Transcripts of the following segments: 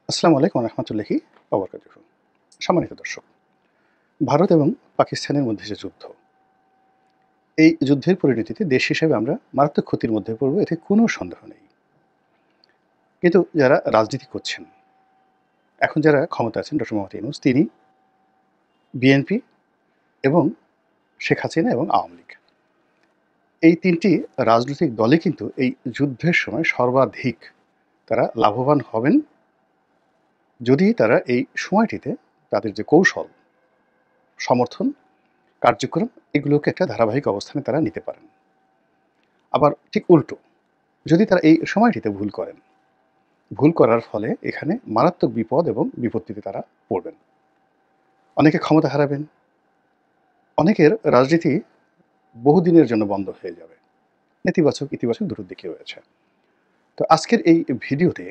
আসসালামু আলাইকুম রহমতুল্লাহি ওবরাকাতুহু। সম্মানিত দর্শক, ভারত এবং পাকিস্তানের মধ্যে যে যুদ্ধ, এই যুদ্ধের পরিণতিতে দেশ হিসেবে আমরা মারাত্মক ক্ষতির মধ্যে পড়ব, এতে কোনো সন্দেহ নেই। কিন্তু যারা রাজনীতি করছেন, এখন যারা ক্ষমতা আছেন, ডক্টর মোহাম্মদ ইউনূস তিনি, বিএনপি এবং শেখ হাসিনা এবং আওয়ামী লীগ, এই ৩টি রাজনৈতিক দলই কিন্তু এই যুদ্ধের সময় সর্বাধিক তারা লাভবান হবেন যদি তারা এই সময়টিতে তাদের যে কৌশল, সমর্থন, কার্যক্রম এগুলোকে একটা ধারাবাহিক অবস্থানে তারা নিতে পারেন। আবার ঠিক উল্টো, যদি তারা এই সময়টিতে ভুল করেন, ভুল করার ফলে এখানে মারাত্মক বিপদ এবং বিপত্তিতে তারা পড়বেন। অনেকে ক্ষমতা হারাবেন, অনেকের রাজনীতি বহুদিনের জন্য বন্ধ হয়ে যাবে। নেতিবাচক ইতিবাচক দুটো দিকই রয়েছে। তো আজকের এই ভিডিওতে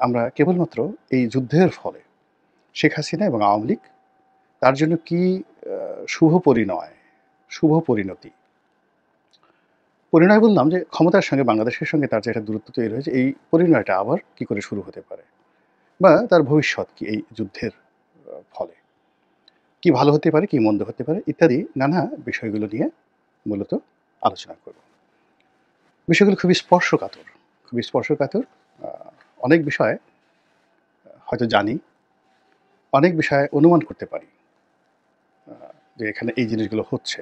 আমরা কেবলমাত্র এই যুদ্ধের ফলে শেখ হাসিনা এবং আওয়ামী লীগ তার জন্য কি শুভ পরিণয়, শুভ পরিণতি, পরিণয় বললাম যে ক্ষমতার সঙ্গে বাংলাদেশের সঙ্গে তার যে একটা দূরত্ব তৈরি হয়েছে, এই পরিণয়টা আবার কি করে শুরু হতে পারে, বা তার ভবিষ্যৎ কি এই যুদ্ধের ফলে কি ভালো হতে পারে, কি মন্দ হতে পারে, ইত্যাদি নানা বিষয়গুলো নিয়ে মূলত আলোচনা করব। বিষয়গুলো খুবই স্পর্শকাতর, খুবই স্পর্শকাতর। অনেক বিষয় হয়তো জানি, অনেক বিষয় অনুমান করতে পারি যে এখানে এই জিনিসগুলো হচ্ছে।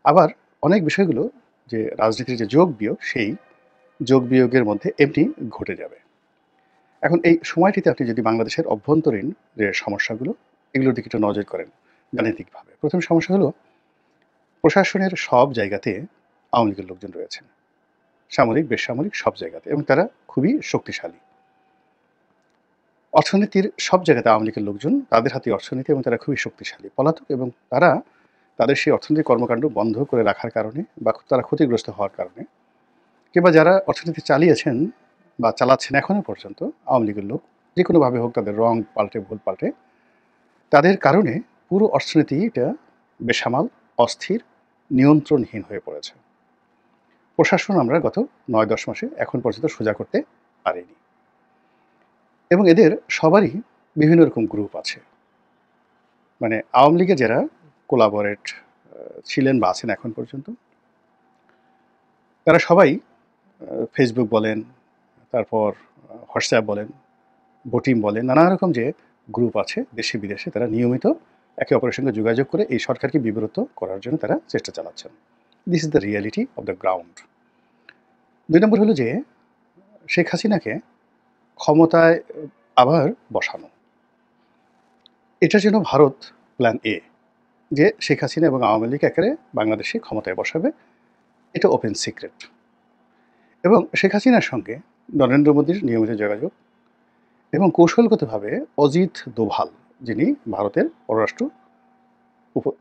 আবার অনেক বিষয়গুলো যে রাজনীতির যে যোগ বিয়োগ, সেই যোগ বিয়োগের মধ্যে এমনি ঘটে যাবে। এখন এই সময়টিতে আপনি যদি বাংলাদেশের অভ্যন্তরীণ যে সমস্যাগুলো, এগুলোর দিকে একটু নজর করেন গাণিতিকভাবে। প্রথম সমস্যা হলো, প্রশাসনের সব জায়গাতে আওয়ামী লীগের লোকজন রয়েছেন, সামরিক বেসামরিক সব জায়গাতে, এবং তারা খুবই শক্তিশালী। অর্থনীতির সব জায়গাতে আওয়ামী লীগের লোকজন, তাদের হাতে অর্থনীতি, এবং তারা খুবই শক্তিশালী পলাতক, এবং তারা তাদের সেই অর্থনৈতিক কর্মকাণ্ড বন্ধ করে রাখার কারণে বা তারা ক্ষতিগ্রস্ত হওয়ার কারণে, কিংবা যারা অর্থনীতি চালিয়েছেন বা চালাচ্ছেন এখনও পর্যন্ত আওয়ামী লীগের লোক, যে কোনোভাবে হোক, তাদের রং পাল্টে ভুল পাল্টে, তাদের কারণে পুরো অর্থনীতিটা বেসামাল, অস্থির, নিয়ন্ত্রণহীন হয়ে পড়েছে। প্রশাসন আমরা গত ৯-১০ মাসে এখন পর্যন্ত সোজা করতে পারিনি, এবং এদের সবারই বিভিন্ন রকম গ্রুপ আছে। মানে আওয়ামী লীগে যারা কোলাবরেট ছিলেন বা আছেন এখন পর্যন্ত, তারা সবাই ফেসবুক বলেন, তারপর হোয়াটসঅ্যাপ বলেন, ভোটিং বলেন, নানা রকম যে গ্রুপ আছে দেশে বিদেশে, তারা নিয়মিত একে অপরের সঙ্গে যোগাযোগ করে এই সরকারকে বিব্রত করার জন্য তারা চেষ্টা চালাচ্ছেন। This is the reality of the ground. ২ নম্বর হলো যে শেখ হাসিনাকে ক্ষমতায় আবার বসানো, এটার জন্য ভারত প্ল্যান এ, যে শেখ হাসিনা এবং আওয়ামী লীগ একেবারে বাংলাদেশে ক্ষমতায় বসাবে, এটা ওপেন সিক্রেট। এবং শেখ হাসিনার সঙ্গে নরেন্দ্র মোদীর নিয়মিত যোগাযোগ, এবং কৌশলগতভাবে অজিত দোভাল, যিনি ভারতের পররাষ্ট্র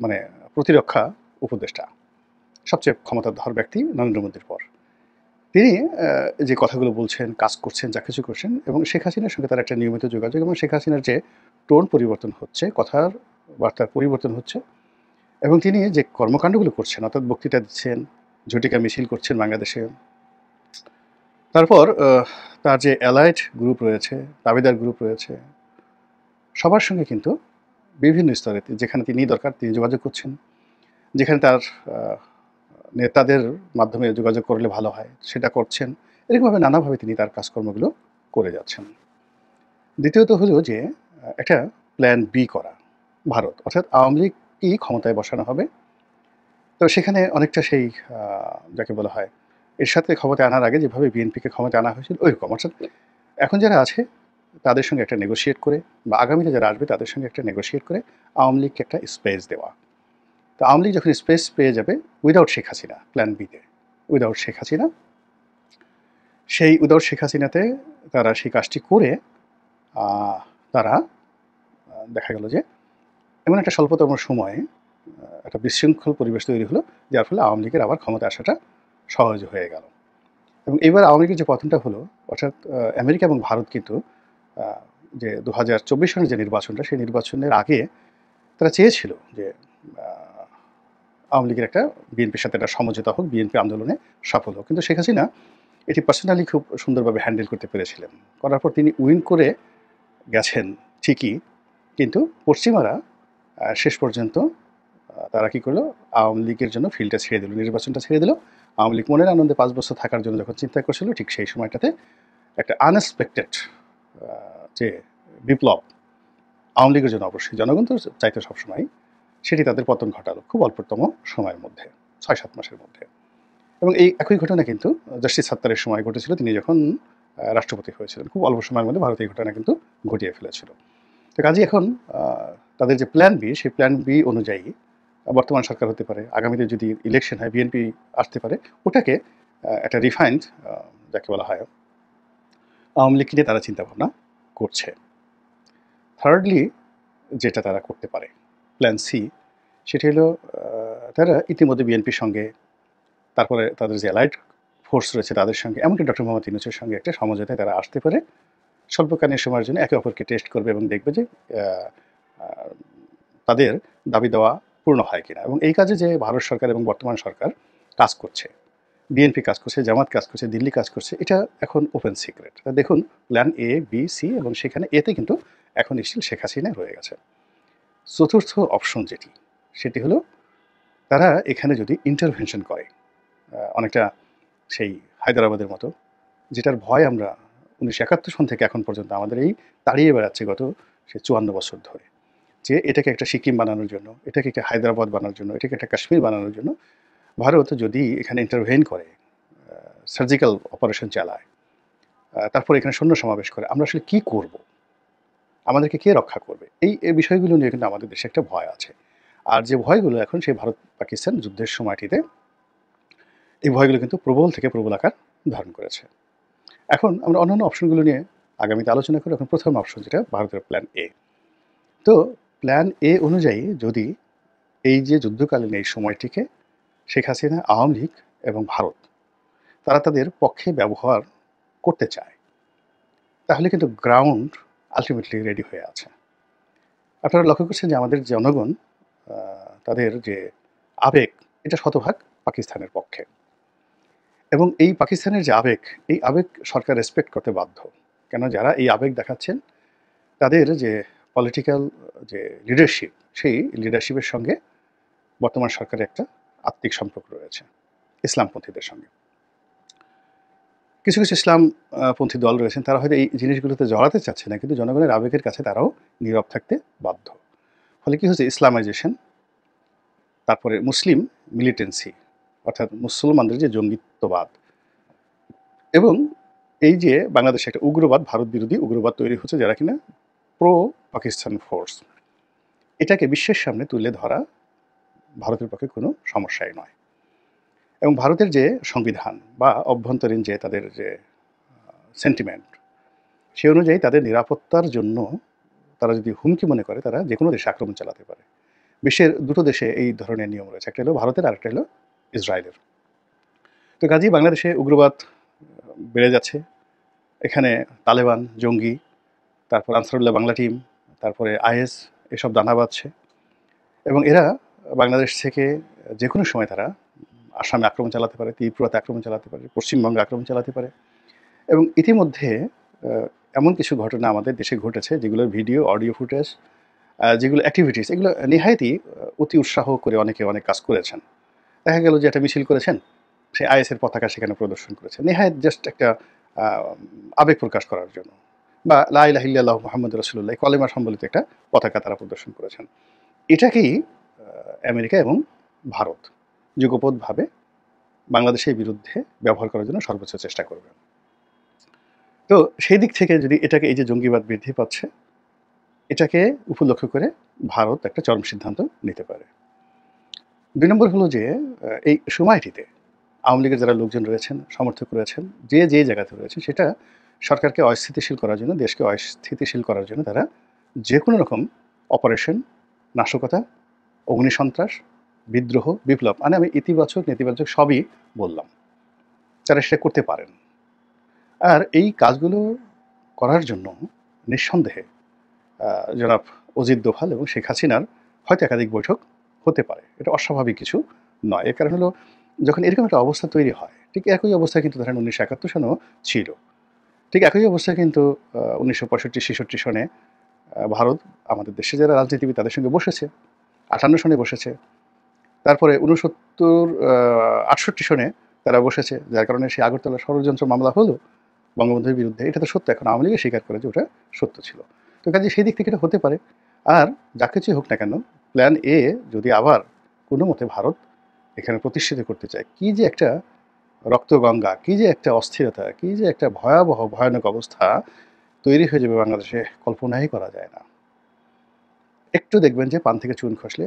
মানে প্রতিরক্ষা উপদেষ্টা, সবচেয়ে ক্ষমতাধর ব্যক্তি নরেন্দ্র মোদীর পর, তিনি যে কথাগুলো বলছেন, কাজ করছেন, যা কিছু করছেন, এবং শেখ হাসিনার সঙ্গে তার একটা নিয়মিত যোগাযোগ, এবং শেখ হাসিনার যে টোন পরিবর্তন হচ্ছে, কথার বার্তার পরিবর্তন হচ্ছে, এবং তিনি যে কর্মকাণ্ডগুলো করছেন, অর্থাৎ বক্তৃতা দিচ্ছেন, ঝটিকা মিছিল করছেন বাংলাদেশে, তারপর তার যে অ্যালাইড গ্রুপ রয়েছে, দাবিদার গ্রুপ রয়েছে, সবার সঙ্গে কিন্তু বিভিন্ন স্তরে যেখানে তিনি দরকার তিনি যোগাযোগ করছেন, যেখানে তার নেতাদের মাধ্যমে যোগাযোগ করলে ভালো হয় সেটা করছেন। এরকমভাবে নানাভাবে তিনি তার কাজকর্মগুলো করে যাচ্ছেন। দ্বিতীয়ত হলো যে একটা প্ল্যান বি করা ভারত, অর্থাৎ আওয়ামী লীগকেই ক্ষমতায় বসানো হবে। তো সেখানে অনেকটা সেই যাকে বলা হয়, এর সাথে ক্ষমতায় আনার আগে যেভাবে বিএনপিকে ক্ষমতায় আনা হয়েছিল ওইরকম, অর্থাৎ এখন যারা আছে তাদের সঙ্গে একটা নেগোশিয়েট করে, বা আগামীতে যারা আসবে তাদের সঙ্গে একটা নেগোশিয়েট করে আওয়ামী লীগকে একটা স্পেস দেওয়া। তো আওয়ামী লীগ যখন স্পেস পেয়ে যাবে উইদাউট শেখ হাসিনা, প্ল্যান বিতে উইদাউট শেখ হাসিনা, সেই উইদাউট শেখ হাসিনাতে তারা সেই কাজটি করে তারা দেখা গেল যে এমন একটা স্বল্পতম সময়ে একটা বিশৃঙ্খল পরিবেশ তৈরি হলো, যার ফলে আওয়ামী লীগের আবার ক্ষমতা আসাটা সহজ হয়ে গেল। এবং এবার আওয়ামী লীগের যে পতনটা হলো, অর্থাৎ আমেরিকা এবং ভারত কিন্তু যে 2024 সনের যে নির্বাচনটা, সেই নির্বাচনের আগে তারা চেয়েছিল যে আওয়ামী লীগের একটা বিএনপির সাথে একটা সমঝোতা হোক, বিএনপি আন্দোলনে সফল হোক। কিন্তু শেখ হাসিনা এটি পার্সোনালি খুব সুন্দরভাবে হ্যান্ডেল করতে পেরেছিলেন। করার পর তিনি উইন করে গেছেন ঠিকই, কিন্তু পশ্চিমারা শেষ পর্যন্ত তারা কী করলো, আওয়ামী লীগের জন্য ফিল্ডটা ছেড়ে দিল, নির্বাচনটা ছেড়ে দিল। আওয়ামী লীগ মনের আনন্দে 5 বছর থাকার জন্য যখন চিন্তা করছিল, ঠিক সেই সময়টাতে একটা আনএক্সপেক্টেড যে বিপ্লব আওয়ামী লীগের জন্য, অবশ্যই জনগণ তো চাইতো সবসময়, সেটি তাদের পতন ঘটালো খুব অল্পতম সময়ের মধ্যে, 6-7 মাসের মধ্যে। এবং এই একই ঘটনা কিন্তু জাস্টিস সাত্তারের সময় ঘটেছিল, তিনি যখন রাষ্ট্রপতি হয়েছিলেন। খুব অল্প সময়ের মধ্যে ভারত এই ঘটনা কিন্তু ঘটিয়ে ফেলেছিল। তো কাজে এখন তাদের যে প্ল্যান বি, সেই প্ল্যান বি অনুযায়ী বর্তমান সরকার হতে পারে, আগামীতে যদি ইলেকশন হয় বিএনপি আসতে পারে, ওটাকে একটা রিফাইন্ড, যাকে বলা হয় আওয়ামী লীগকে নিয়ে তারা চিন্তাভাবনা করছে। থার্ডলি যেটা তারা করতে পারে, প্ল্যান সি, সেটি হলো তারা ইতিমধ্যে বিএনপির সঙ্গে, তারপরে তাদের যে অ্যালাইড ফোর্স রয়েছে তাদের সঙ্গে, এমনকি ডক্টর মোহাম্মদ ইউনূসের সঙ্গে একটা সমঝোতায় তারা আসতে পারে, স্বল্পকালীন সময়ের জন্য একে অপরকে টেস্ট করবে এবং দেখবে যে তাদের দাবি দেওয়া পূর্ণ হয় কিনা। এবং এই কাজে যে ভারত সরকার এবং বর্তমান সরকার কাজ করছে, বিএনপি কাজ করছে, জামাত কাজ করছে, দিল্লি কাজ করছে, এটা এখন ওপেন সিক্রেট। দেখুন প্ল্যান এ, বি, সি, এবং সেখানে এতে কিন্তু এখন স্টিল শেখ হাসিনা রয়ে গেছে। চতুর্থ অপশন যেটি, সেটি হলো তারা এখানে যদি ইন্টারভেনশন করে, অনেকটা সেই হায়দ্রাবাদের মতো, যেটার ভয় আমরা 1971 সন থেকে এখন পর্যন্ত আমাদের এই তাড়িয়ে বেড়াচ্ছে গত সে 54 বছর ধরে, যে এটাকে একটা সিকিম বানানোর জন্য, এটাকে একটা হায়দ্রাবাদ বানানোর জন্য, এটাকে একটা কাশ্মীর বানানোর জন্য ভারত যদি এখানে ইন্টারভেন করে, সার্জিক্যাল অপারেশন চালায়, তারপর এখানে সৈন্য সমাবেশ করে, আমরা আসলে কী করব, আমাদেরকে কে রক্ষা করবে, এই বিষয়গুলো নিয়ে কিন্তু আমাদের দেশে একটা ভয় আছে। আর যে ভয়গুলো এখন সেই ভারত পাকিস্তান যুদ্ধের সময়টিতে, এই ভয়গুলো কিন্তু প্রবল থেকে প্রবল আকার ধারণ করেছে। এখন আমরা অন্যান্য অপশনগুলো নিয়ে আগামীতে আলোচনা করি। এখন প্রথম অপশন যেটা ভারতের প্ল্যান এ। তো প্ল্যান এ অনুযায়ী যদি এই যে যুদ্ধকালীন এই সময়টিকে শেখ হাসিনা, আওয়ামী লীগ এবং ভারত তারা তাদের পক্ষে ব্যবহার করতে চায়, তাহলে কিন্তু গ্রাউন্ড আলটিমেটলি রেডি হয়ে আছে। আপনারা লক্ষ্য করছেন যে আমাদের জনগণ তাদের যে আবেগ, এটা শতভাগ পাকিস্তানের পক্ষে। এবং এই পাকিস্তানের যে আবেগ, এই আবেগ সরকার রেসপেক্ট করতে বাধ্য। কেন, যারা এই আবেগ দেখাচ্ছেন তাদের যে পলিটিক্যাল যে লিডারশিপ, সেই লিডারশিপের সঙ্গে বর্তমান সরকারের একটা আত্মিক সম্পর্ক রয়েছে ইসলামপন্থীদের সঙ্গে। কিছু কিছু ইসলামপন্থী দল রয়েছেন, তারা হয়তো এই জিনিসগুলোতে জড়াতে চাচ্ছে না, কিন্তু জনগণের আবেগের কাছে তারাও নীরব থাকতে বাধ্য। ফলে কী হচ্ছে, ইসলামাইজেশন, তারপরে মুসলিম মিলিটেন্সি, অর্থাৎ মুসলমানদের যে জঙ্গিত্ববাদ, এবং এই যে বাংলাদেশে একটা উগ্রবাদ, ভারত বিরোধী উগ্রবাদ তৈরি হচ্ছে, যারা কিনা প্রো পাকিস্তান ফোর্স, এটাকে বিশ্বের সামনে তুলে ধরা ভারতের পক্ষে কোনো সমস্যাই নয়। এবং ভারতের যে সংবিধান বা অভ্যন্তরীণ যে তাদের যে সেন্টিমেন্ট, সে অনুযায়ী তাদের নিরাপত্তার জন্য তারা যদি হুমকি মনে করে, তারা যে কোনো দেশে আক্রমণ চালাতে পারে। বিশ্বের দুটো দেশে এই ধরনের নিয়ম রয়েছে, একটা হলো ভারতের, আরেকটা হলো ইসরায়েলের। তো কাজেই বাংলাদেশে উগ্রবাদ বেড়ে যাচ্ছে। এখানে তালেবান, জঙ্গি, তারপর আনসারুল্লাহ বাংলা টিম, তারপরে আইএস, এসব দানা বাঁধছে। এবং এরা বাংলাদেশ থেকে যে কোনো সময় তারা আসামে আক্রমণ চালাতে পারে, ত্রিপুরাতে আক্রমণ চালাতে পারে, পশ্চিমবঙ্গে আক্রমণ চালাতে পারে। এবং ইতিমধ্যে এমন কিছু ঘটনা আমাদের দেশে ঘটেছে, যেগুলোর ভিডিও, অডিও ফুটেজ, যেগুলো অ্যাক্টিভিটিস, এগুলো নেহায়তই অতি উৎসাহ করে অনেকে অনেক কাজ করেছেন। দেখা গেল যে একটা মিছিল করেছেন, সে আইএসের পতাকা সেখানে প্রদর্শন করেছে, নেহায়ত জাস্ট একটা আবেগ প্রকাশ করার জন্য, বা লা ইলাহা ইল্লাল্লাহু মুহাম্মাদুর রাসূলুল্লাহ কলেমা সম্বলিত একটা পতাকা তারা প্রদর্শন করেছেন। এটাকেই আমেরিকা এবং ভারত যুগপৎভাবে বাংলাদেশের বিরুদ্ধে ব্যবহার করার জন্য সর্বোচ্চ চেষ্টা করবে। তো সেই দিক থেকে যদি এটাকে, এই যে জঙ্গিবাদ বৃদ্ধি পাচ্ছে, এটাকে উপলক্ষ করে ভারত একটা চরম সিদ্ধান্ত নিতে পারে। ২ নম্বর হলো যে এই সময়টিতে আওয়ামী লীগের যারা লোকজন রয়েছেন, সমর্থক রয়েছেন, যে যে জায়গাতে রয়েছেন, সেটা সরকারকে অস্থিতিশীল করার জন্য, দেশকে অস্থিতিশীল করার জন্য তারা যে কোনো রকম অপারেশন, নাশকতা, অগ্নিসন্ত্রাস, বিদ্রোহ, বিপ্লব, মানে আমি ইতিবাচক নেতিবাচক সবই বললাম, তারা সেটা করতে পারেন। আর এই কাজগুলো করার জন্য নিঃসন্দেহে জনাব অজিত দোভাল এবং শেখ হাসিনার হয়তো একাধিক বৈঠক হতে পারে। এটা অস্বাভাবিক কিছু নয়। এর কারণ হলো, যখন এরকম একটা অবস্থা তৈরি হয়, ঠিক একই অবস্থা কিন্তু ধরেন 1971 সনেও ছিল। ঠিক একই অবস্থা কিন্তু 1965-66 সনে ভারত আমাদের দেশে যারা রাজনীতিবিদ তাদের সঙ্গে বসেছে, 58 সনে বসেছে, তারপরে 68 সনে তারা বসেছে, যার কারণে সেই আগরতলা ষড়যন্ত্র মামলা হলো বঙ্গবন্ধুর বিরুদ্ধে। এটা তো সত্য, এখন আওয়ামী লীগই স্বীকার করে যে ওটা সত্য ছিল। তো কাজে সেই দিক থেকে এটা হতে পারে। আর যা কিছুই হোক না কেন, প্ল্যান এ যদি আবার কোনো মতে ভারত এখানে প্রতিষ্ঠিত করতে চায়, কি যে একটা রক্তগঙ্গা, কি যে একটা অস্থিরতা, কি যে একটা ভয়াবহ ভয়ানক অবস্থা তৈরি হয়ে যাবে বাংলাদেশে, কল্পনাই করা যায় না। একটু দেখবেন যে পান থেকে চুন খসলে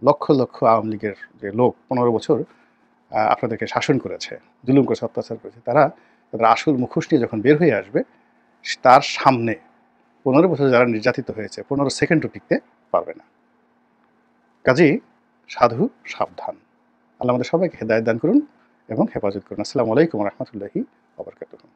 লক্ষ লক্ষ আওয়ামী লীগের যে লোক 15 বছর আপনাদেরকে শাসন করেছে, জুলুম করেছে, অত্যাচার করেছে, তারা তাদের আসল মুখোশ নিয়ে যখন বের হয়ে আসবে, তার সামনে 15 বছর যারা নির্যাতিত হয়েছে 15 সেকেন্ডও টিকতে পারবে না। কাজেই সাধু সাবধান। আল্লাহ আমাদের সবাইকে হেদায়েত দান করুন এবং হেফাজত করুন। আসসালামু আলাইকুম ওয়া রাহমাতুল্লাহি ওয়া বারাকাতুহু।